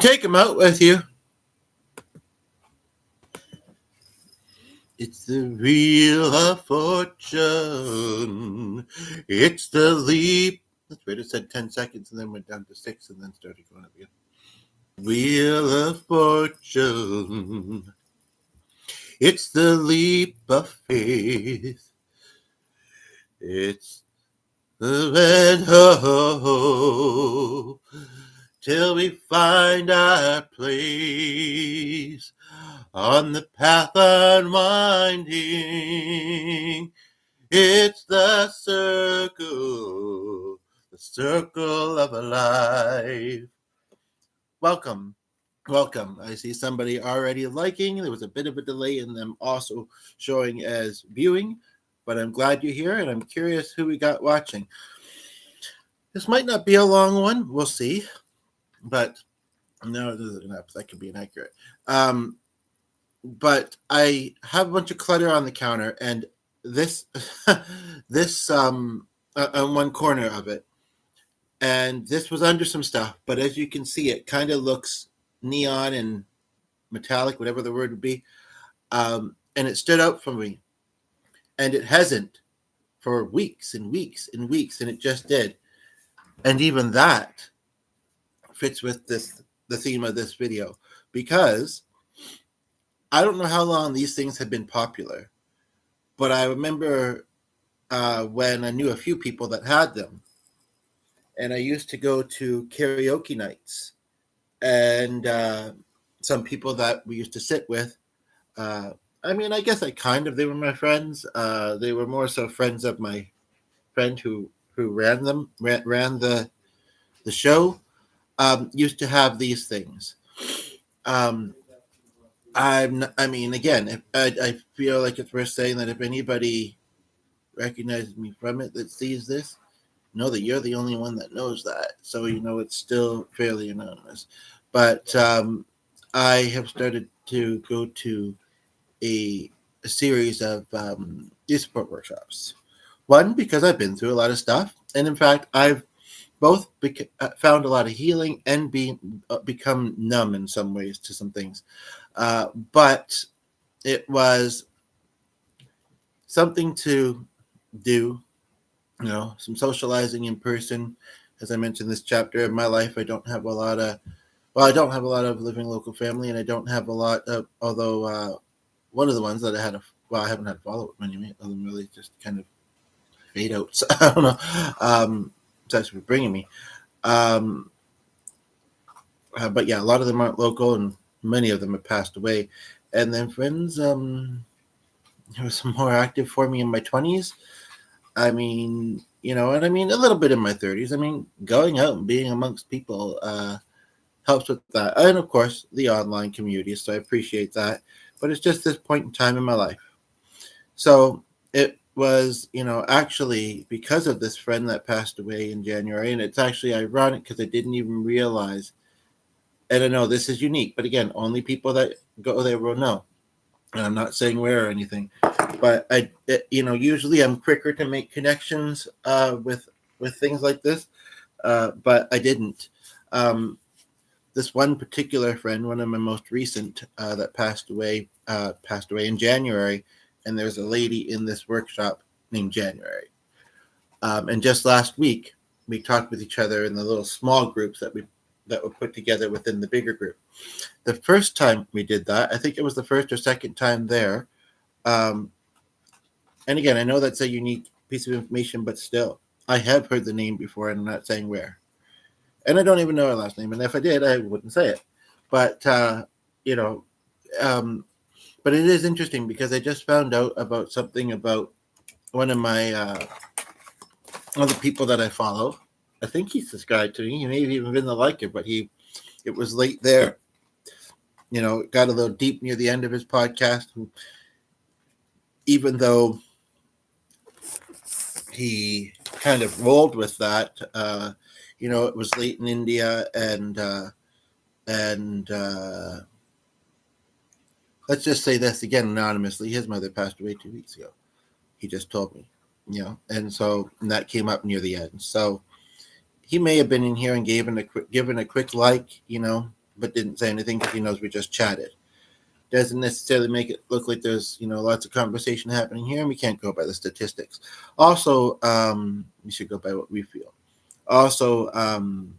Take them out with you. It's the wheel of fortune. It's the leap. That's right. It said 10 seconds and then went down to 6 and then started going up again. Wheel of fortune. It's the leap of faith. It's the red hope till we find our place on the path unwinding. It's the circle of a life. Welcome. I see somebody already liking. There was a bit of a delay in them also showing as viewing, but I'm glad you're here and I'm curious who we got watching. This might not be a long one. We'll see. But no, that could be inaccurate. But I have a bunch of clutter on the counter, and this on one corner of it, and this was under some stuff. But as you can see, it kind of looks neon and metallic, whatever the word would be, and it stood out for me, and it hasn't for weeks and weeks and weeks, and it just did, and even that fits with the theme of this video, because I don't know how long these things have been popular, but I remember when I knew a few people that had them, and I used to go to karaoke nights, and some people that we used to sit with. I guess they were my friends. They were more so friends of my friend who ran the show. Used to have these things. Again, I feel like it's worth saying that if anybody recognizes me from it that sees this, know that you're the only one that knows that. So, it's still fairly anonymous. But I have started to go to a series of youth support workshops. One, because I've been through a lot of stuff. And in fact, I've both found a lot of healing and become numb in some ways to some things. But it was something to do, some socializing in person. As I mentioned, this chapter of my life, I don't have a lot of living local family, and I don't have a lot of, although one of the ones that I haven't had a follow-up anyway, other than really just kind of fade out. So, I don't know. Thanks for bringing me. But yeah, a lot of them aren't local, and many of them have passed away. And then friends, who were some more active for me in my 20s. A little bit in my 30s. Going out and being amongst people helps with that. And of course, the online community. So I appreciate that. But it's just this point in time in my life. So it was, actually because of this friend that passed away in January. And it's actually ironic because I didn't even realize. And I know this is unique, but again, only people that go there will know. And I'm not saying where or anything, but usually I'm quicker to make connections with things like this, but I didn't. This one particular friend, one of my most recent, that passed away in January, and there's a lady in this workshop named January. And just last week, we talked with each other in the little small groups that were put together within the bigger group. The first time we did that, I think it was the first or second time there. And again, I know that's a unique piece of information, but still, I have heard the name before, and I'm not saying where. And I don't even know her last name. And if I did, I wouldn't say it. But, but it is interesting because I just found out about something about one of my other people that I follow. I think he's subscribed to me. He may have even been the liker, but it was late there. It got a little deep near the end of his podcast. Even though he kind of rolled with that, it was late in India, and let's just say this again anonymously. His mother passed away 2 weeks ago. He just told me, and that came up near the end. So he may have been in here and given a quick like, but didn't say anything because he knows we just chatted. Doesn't necessarily make it look like there's lots of conversation happening here, and we can't go by the statistics. Also, we should go by what we feel. Also, I'm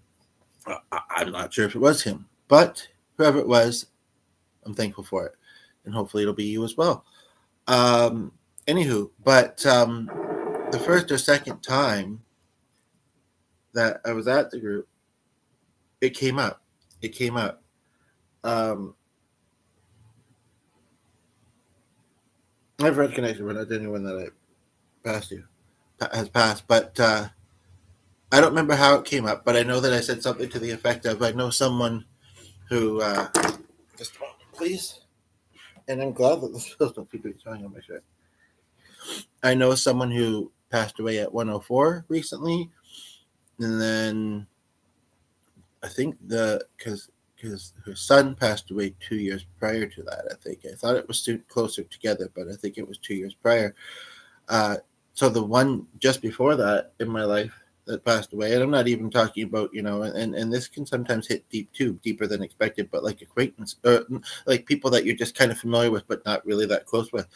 not sure if it was him, but whoever it was, I'm thankful for it, and hopefully it'll be you as well. Anywho, but the first or second time that I was at the group, it came up. It came up. I've recognized it, but not anyone that I has passed. But I don't remember how it came up, but I know that I said something to the effect of, I know someone who, just a moment, please. And I'm glad that the spills don't keep showing on my shirt. I know someone who passed away at 104 recently. And then I think because her son passed away 2 years prior to that, I think. I thought it was closer together, but I think it was 2 years prior. So the one just before that in my life that passed away, and I'm not even talking about, and this can sometimes hit deep too, deeper than expected, but like acquaintance, or like people that you're just kind of familiar with, but not really that close with,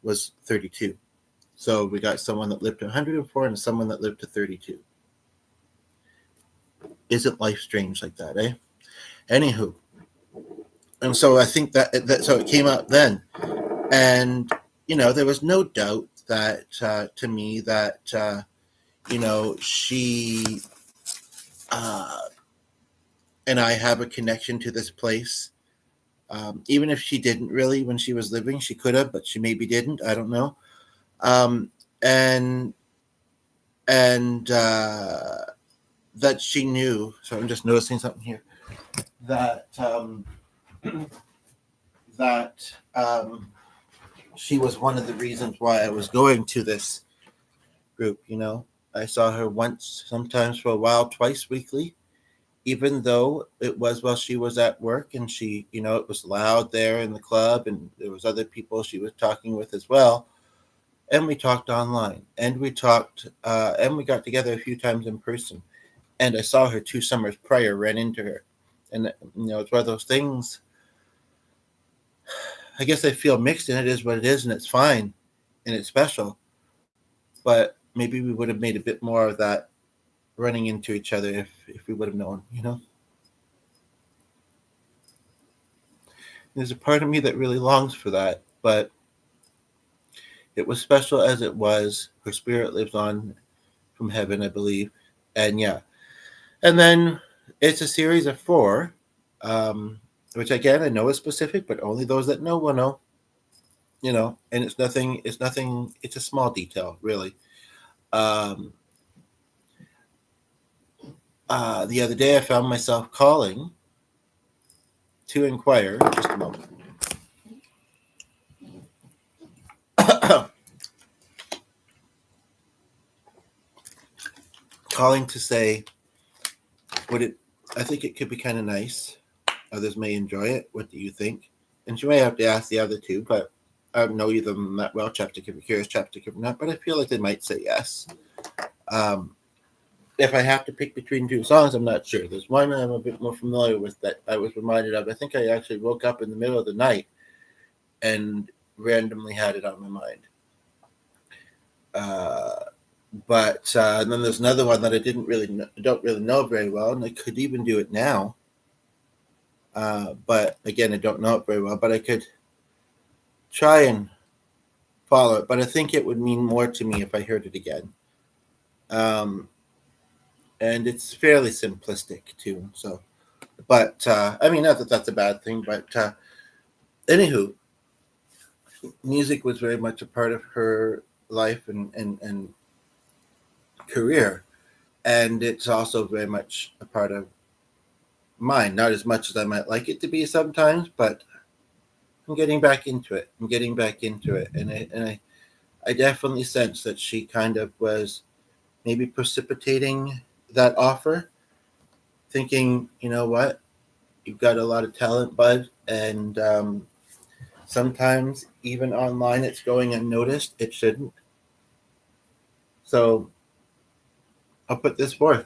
was 32. So we got someone that lived to 104 and someone that lived to 32. Isn't life strange like that, eh? Anywho, and so I think that so it came up then, and there was no doubt that to me that she and I have a connection to this place. Even if she didn't really when she was living, she could have, but she maybe didn't. I don't know. And that she knew. So I'm just noticing something here. That she was one of the reasons why I was going to this group. I saw her once, sometimes for a while, twice weekly, even though it was while she was at work, and she, it was loud there in the club, and there was other people she was talking with as well. And we talked online, and we talked, and we got together a few times in person. And I saw her 2 summers prior, ran into her. And, it's one of those things. I guess I feel mixed, and it is what it is, and it's fine, and it's special. But maybe we would have made a bit more of that running into each other if we would have known, There's a part of me that really longs for that, but it was special as it was. Her spirit lives on from heaven, I believe. And yeah. And then it's a series of 4, which again, I know is specific, but only those that know will know, and it's nothing, it's a small detail, really. The other day I found myself calling to inquire, just a moment. Calling to say, I think it could be kind of nice. Others may enjoy it. What do you think? And she may have to ask the other 2, but I don't know either of them that well. Chapstick, curious, Chapstick, or not, but I feel like they might say yes. If I have to pick between 2 songs, I'm not sure. There's one I'm a bit more familiar with that I was reminded of. I think I actually woke up in the middle of the night and randomly had it on my mind. But then there's another one that I don't really know very well, and I could even do it now. But again, I don't know it very well, but I could try and follow it. But I think it would mean more to me if I heard it again. And it's fairly simplistic too. So, but I mean, not that that's a bad thing, but anywho, music was very much a part of her life and career, and it's also very much a part of mine. Not as much as I might like it to be sometimes, but I'm getting back into it. And I definitely sense that she kind of was maybe precipitating that offer, thinking, you know what, you've got a lot of talent, bud, and sometimes even online it's going unnoticed. It shouldn't. So I'll put this forth,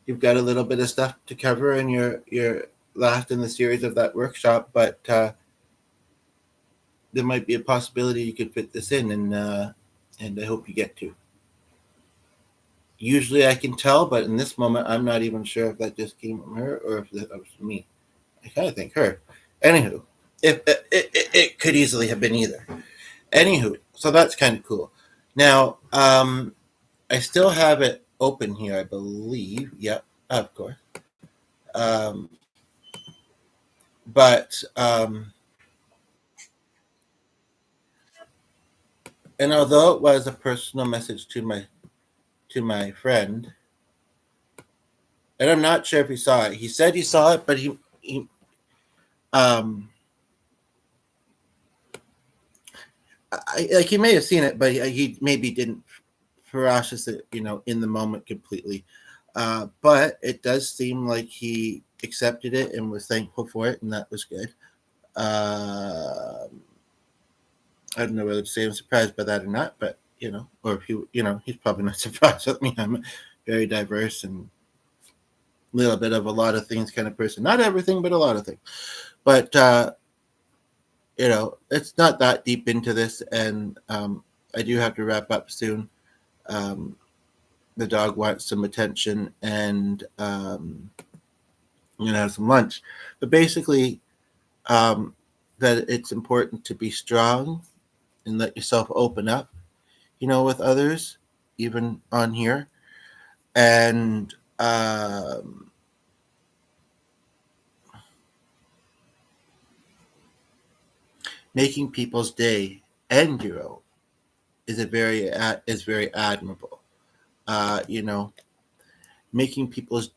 you've got a little bit of stuff to cover, and you're last in the series of that workshop, but there might be a possibility you could fit this in, and I hope you get to. Usually I can tell, but in this moment, I'm not even sure if that just came from her or if that was from me. I kind of think her. Anywho, if it could easily have been either. Anywho, so that's kind of cool. Now, I still have it open here, I believe. Yep, of course. Um, but and although it was a personal message to my friend, and I'm not sure if he saw it. He said he saw it, but he um like he may have seen it, but he maybe didn't process it, in the moment completely. But it does seem like he accepted it and was thankful for it, and that was good. I don't know whether to say I'm surprised by that or not, but or if he's probably not surprised with me. I'm a very diverse and little bit of a lot of things kind of person. Not everything, but a lot of things. But it's not that deep into this, and I do have to wrap up soon. Um, the dog wants some attention, and I'm gonna have some lunch. But basically, that it's important to be strong and let yourself open up, with others, even on here, and making people's day and your own is very admirable. Uh, you know, making people's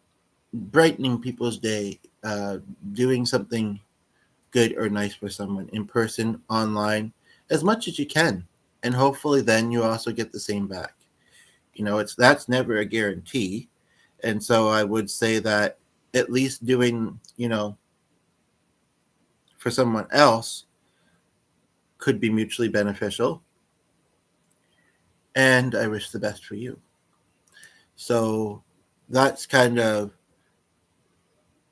brightening people's day, doing something good or nice for someone in person, online, as much as you can, and hopefully then you also get the same back. It's that's never a guarantee, and so I would say that at least doing, for someone else could be mutually beneficial, and I wish the best for you. So that's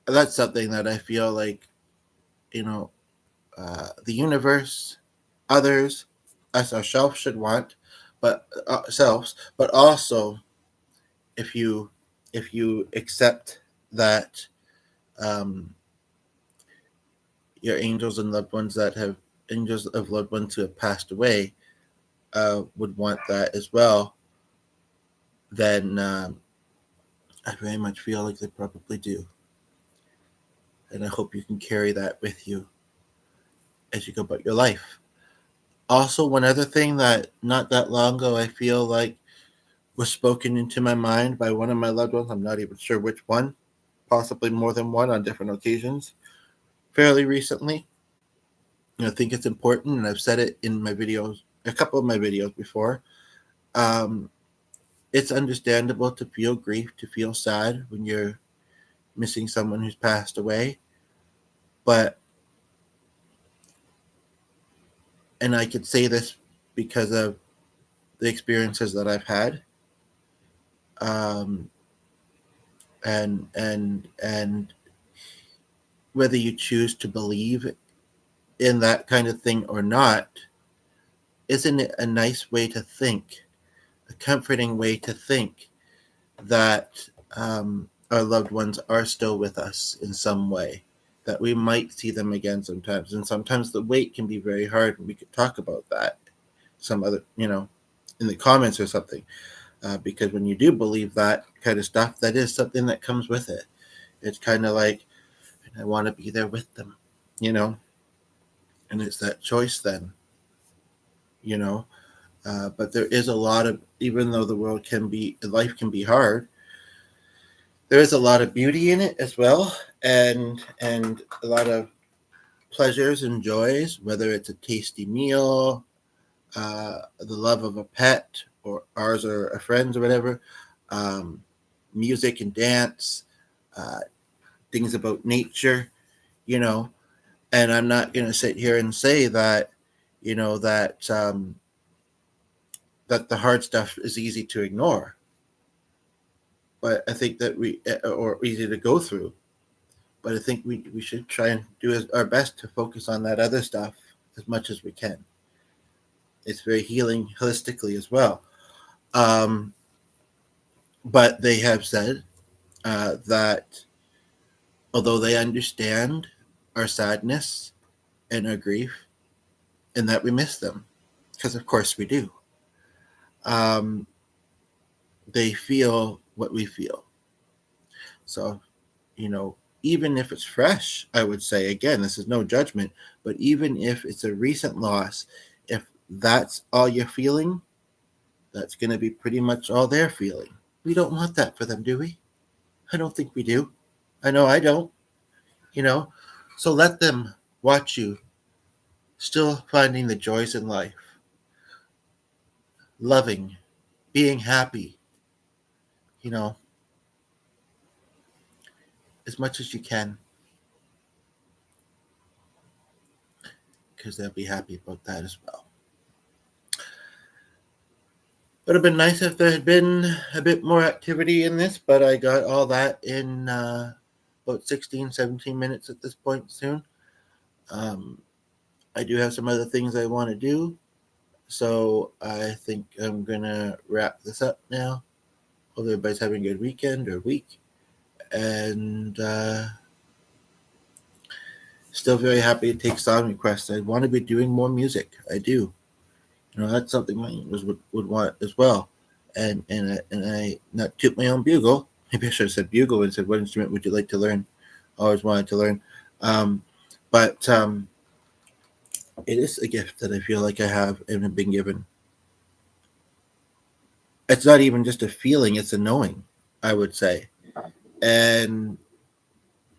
that's something that I feel like, you know the universe, others, us ourselves should want, but ourselves, but also if you accept that, um, your angels of loved ones who have passed away, would want that as well, then I very much feel like they probably do, and I hope you can carry that with you as you go about your life. Also, one other thing that not that long ago I feel like was spoken into my mind by one of my loved ones. I'm not even sure which one, possibly more than one on different occasions, fairly recently. I think it's important, and I've said it in my videos, a couple of my videos before. Um, it's understandable to feel grief, to feel sad when you're missing someone who's passed away, but, and I could say this because of the experiences that I've had, um, and whether you choose to believe in that kind of thing or not, isn't it a nice way to think, a comforting way to think that, our loved ones are still with us in some way, that we might see them again sometimes, and sometimes the wait can be very hard, and we could talk about that some other, in the comments or something, because when you do believe that kind of stuff, that is something that comes with it. It's kind of like, I want to be there with them, you know, and it's that choice then, you know. But there is a lot of, even though life can be hard, there is a lot of beauty in it as well, and a lot of pleasures and joys, whether it's a tasty meal, the love of a pet, or ours or a friend's or whatever, um, music and dance, uh, things about nature, you know. And I'm not going to sit here and say that, that that the hard stuff is easy to ignore. but I think that or easy to go through. But I think we should try and do our best to focus on that other stuff as much as we can. It's very healing holistically as well. Um, but they have said that although they understand our sadness and our grief, and that we miss them, because of course we do, um, they feel what we feel. So, you know, even if it's fresh, I would say, again, this is no judgment, but even if it's a recent loss, if that's all you're feeling, that's going to be pretty much all they're feeling. We don't want that for them, do we? I don't think we do. I know I don't, you know. So let them watch you still finding the joys in life, loving, being happy, you know, as much as you can, because they'll be happy about that as well. Would have been nice if there had been a bit more activity in this, but I got all that in about 16, 17 minutes at this point soon. I do have some other things I want to do, so I think I'm going to wrap this up now. Hope everybody's having a good weekend or week, and still very happy to take song requests. I want to be doing more music. I do. You know, that's something I would want as well. And I not toot my own bugle. Maybe I should have said bugle and said, "What instrument would you like to learn?" Always wanted to learn, um, but it is a gift that I feel like I have and have been given. It's not even just a feeling; it's a knowing. I would say, and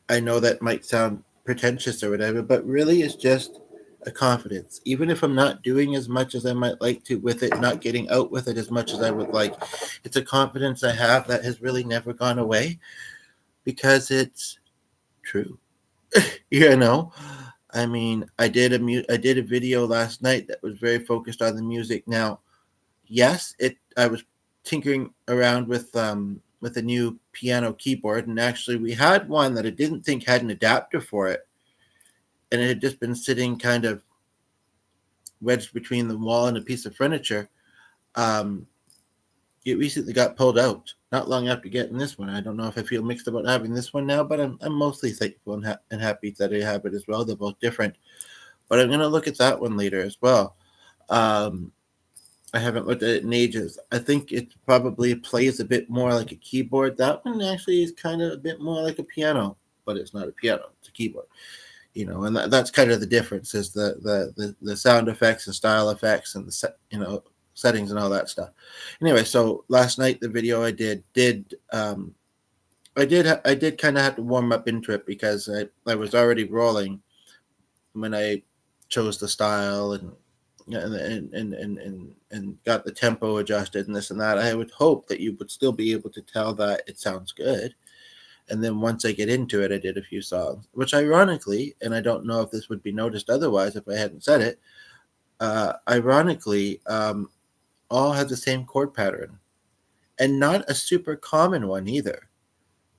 I know that might sound pretentious or whatever, but really, it's just a confidence. Even if I'm not doing as much as I might like to with it, not getting out with it as much as I would like, it's a confidence I have that has really never gone away because it's true. You know, I mean, I did a video last night that was very focused on the music. Now, yes, it I was tinkering around with a new piano keyboard, and actually we had one that I didn't think had an adapter for it, and it had just been sitting kind of wedged between the wall and a piece of furniture. Um, it recently got pulled out not long after getting this one. I don't know if I feel mixed about having this one now, but I'm mostly thankful and happy that I have it as well. They're both different, but I'm going to look at that one later as well. Um, I haven't looked at it in ages. I think it probably plays a bit more like a keyboard. That one actually is kind of a bit more like a piano, but it's not a piano; it's a keyboard. You know, and that's kind of the difference is the sound effects and style effects and settings and all that stuff. Anyway, so last night the video I did kind of have to warm up into it because I was already rolling when I chose the style and got the tempo adjusted and this and that. I would hope that you would still be able to tell that it sounds good. And then once I get into it, I did a few songs, which ironically, and I don't know if this would be noticed otherwise if I hadn't said it, ironically, all have the same chord pattern and not a super common one either.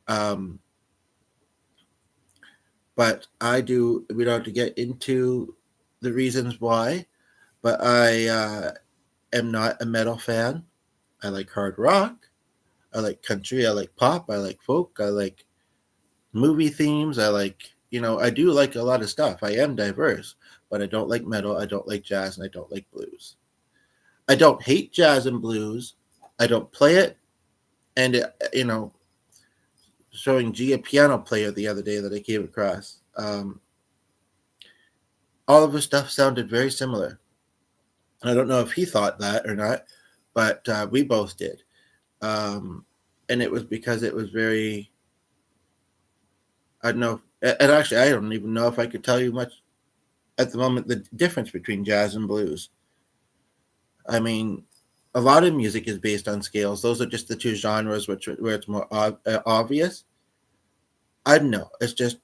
Um, but we don't have to get into the reasons why, but I am not a metal fan. I like hard rock. I like country. I like pop. I like folk. I like movie themes. I do like a lot of stuff. I am diverse, but I don't like metal. I don't like jazz, and I don't like blues. I don't hate jazz and blues. I don't play it. And, showing G a piano player the other day that I came across, all of his stuff sounded very similar. I don't know if he thought that or not, but we both did. And it was because it was very, I don't know, and actually, I don't even know if I could tell you much at the moment the difference between jazz and blues. I mean, a lot of music is based on scales. Those are just the two genres where it's more obvious. I don't know. It's just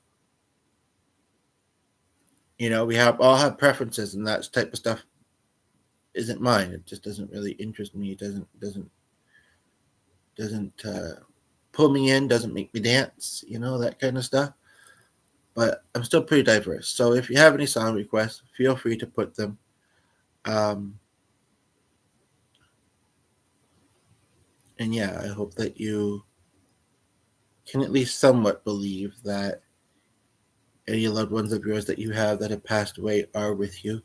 we all have preferences, and that type of stuff isn't mine. It just doesn't really interest me. It doesn't pull me in, doesn't make me dance, that kind of stuff. But I'm still pretty diverse. So if you have any song requests, feel free to put them. And yeah, I hope that you can at least somewhat believe that any loved ones of yours that you have that have passed away are with you.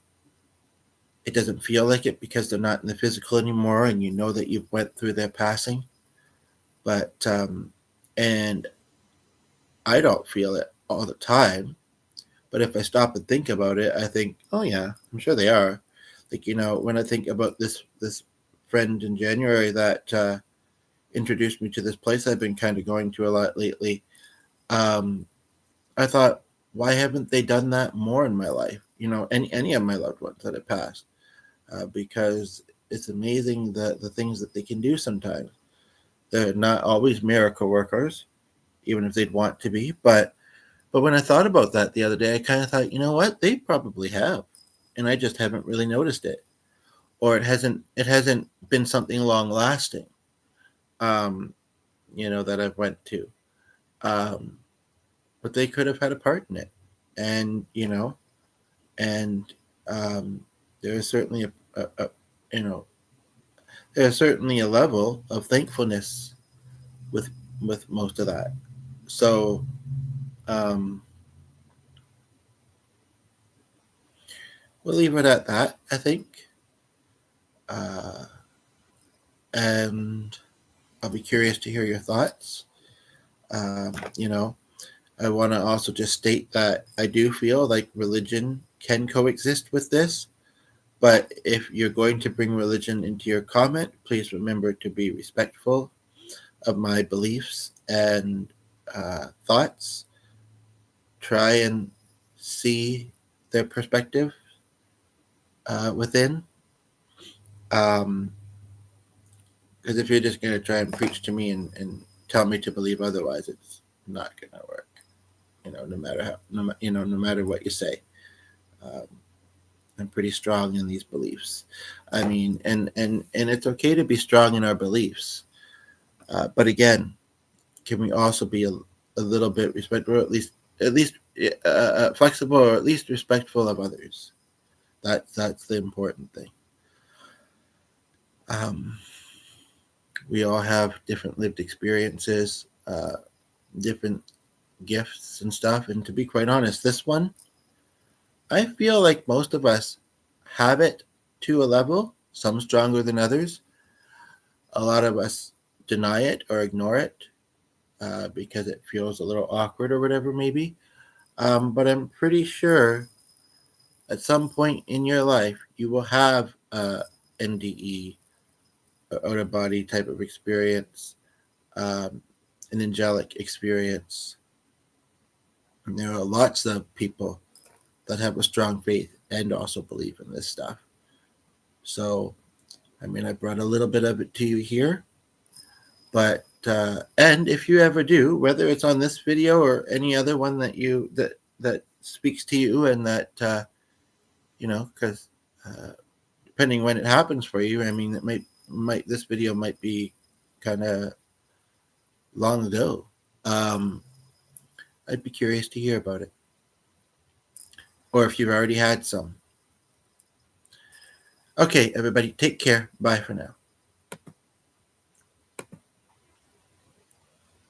It doesn't feel like it because they're not in the physical anymore, and you know that you've went through their passing. But and I don't feel it all the time. But if I stop and think about it, I think, oh yeah, I'm sure they are. Like, when I think about this friend in January that introduced me to this place I've been kind of going to a lot lately, I thought, why haven't they done that more in my life? Any of my loved ones that have passed, because it's amazing the things that they can do sometimes. They're not always miracle workers, even if they'd want to be. But when I thought about that the other day, I kind of thought, you know what? They probably have, and I just haven't really noticed it, or it hasn't been something long lasting, that I've went to. Um, but they could have had a part in it, and and um, there is certainly you know there's certainly a level of thankfulness with most of that. So um, we'll leave it at that, I think. Uh, and I'll be curious to hear your thoughts. Um, you know, I want to also just state that I do feel like religion can coexist with this. But if you're going to bring religion into your comment, please remember to be respectful of my beliefs and thoughts. Try and see their perspective within. Because if you're just going to try and preach to me and tell me to believe otherwise, it's not going to work. No matter how, no matter what you say. Um, I'm pretty strong in these beliefs. I mean, and it's okay to be strong in our beliefs. But again, can we also be a little bit respectful, or at least flexible, or at least respectful of others? That's the important thing. Um, we all have different lived experiences, different gifts and stuff. And to be quite honest, this one, I feel like most of us have it to a level, some stronger than others. A lot of us deny it or ignore it because it feels a little awkward or whatever, maybe. But I'm pretty sure at some point in your life, you will have a NDE, out of body type of experience, um, an angelic experience. And there are lots of people that have a strong faith and also believe in this stuff. So, I mean, I brought a little bit of it to you here. But and if you ever do, whether it's on this video or any other one that speaks to you, and that because depending when it happens for you, I mean, it might this video might be kind of long ago. I'd be curious to hear about it, or if you've already had some. Okay, everybody, take care. Bye for now.